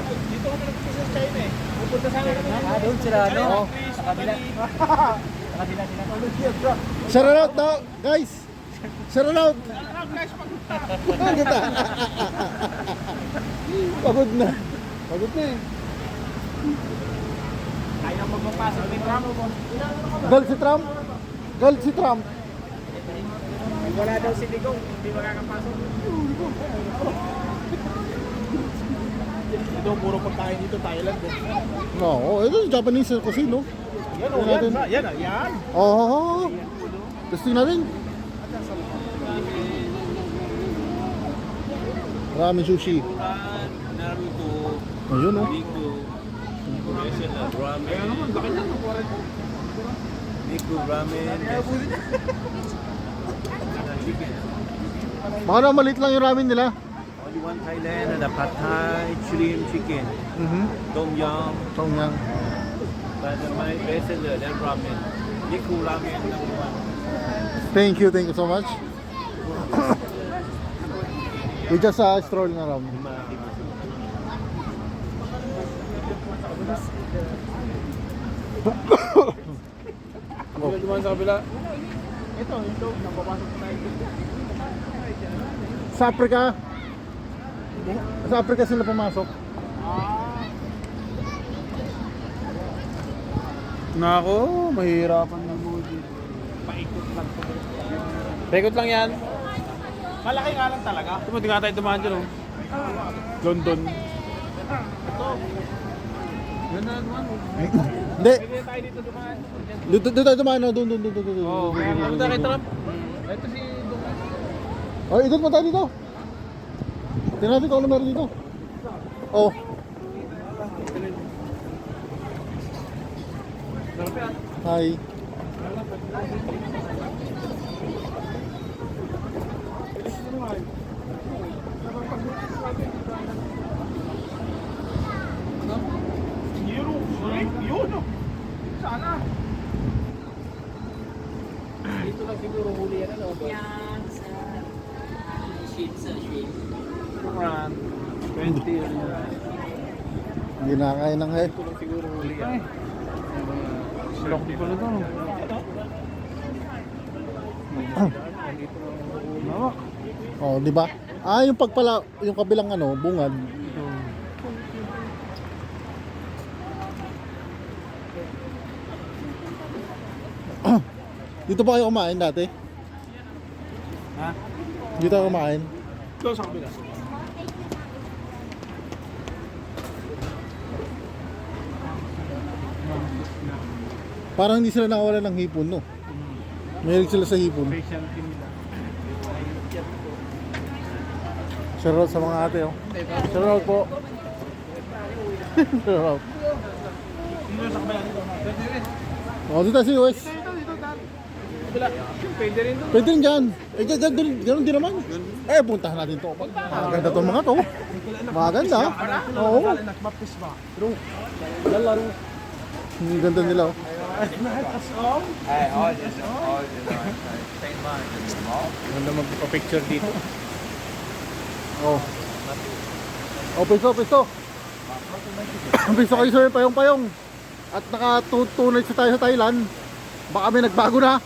Dito kami nagpisa sa China eh. Pupunta sana kami. Doon sila, no? Sa kabila. Sa kabila sila. Shout out daw, guys. Shout out. Guys, Pagod na. Pagod na. Pagod na eh. kaya magpapasok ni Trump. Gold si Trump. Gold si Trump. Wala daw si Digong, hindi makakapasok. Ito, puro pagkain dito, Thailand. No, ito Japanese cuisine, no? Yan o, Tingnan yan. natin. Yan. Oh. Testing natin. Maraming sushi. Naruto, Ayun, no? Nico, ramen. Kaya naman, laki na ito. Nico ramen. Chicken. Baka na maliit lang yung ramen nila. Only one Thailand and a pad thai, shrimp chicken, tom yum. Tom yang. But my best seller, that ramen. Nico ramen number one. Thank you so much. We just stroll around. Oh. Dumaan sa kabila. Ito, napapasok na tayo. Sa Africa. Sa Africa sila pumasok. Nako, mahirapan na mo dito. Paikot lang po. Paikot lang yan. Malaki nga lang talaga. Hindi nga tayo dumaan dyan, oh. London. Ito. Yan na dumaan, oh. Hindi. Pwede tayo dito dumaan. Dito tayo dumaan. Doon. Oo, kaya nga. Punta kay Trump. Ito si Dumaan. Oh, idot mo tayo dito. Tingnan natin kung ano meron dito. Oh. Hi. Yun, oh. Sana. Dito lang siguro huli yan, ano? Yan sa shrimp. Run. 20 yun. Hindi nakakain ng Dito lang siguro huli yan. Lock di pala ito. Oh, di ba? Ah, yung pagpala, yung kabilang ano, bungad. Dito pa kayo kumain dati? Ha? Dito kayo kumain? Ito sa kabila. Parang hindi sila nakawala ng hipon, no? Mahilig sila sa hipon. Specialty nila. Shoutout sa mga ate, oh. Shoutout po. Shoutout. Dito sa kabila dito. Oh, dito si Wes. Dito, dad. Kabila. Pwede rin doon. Pwede rin dyan. Eh, gano'n din naman. Eh, puntahan natin to. Maganda to mga to. Maganda. Oo. Nagbaptis ba? Lalaro. Ang ganda nila, oh. Hey, all is same mind. Ganda magpa-picture dito. Oh. Oh, piso. Piso kayo sir, payong-payong. At nakatunay sa tayo sa Thailand. Baka may nagbago na.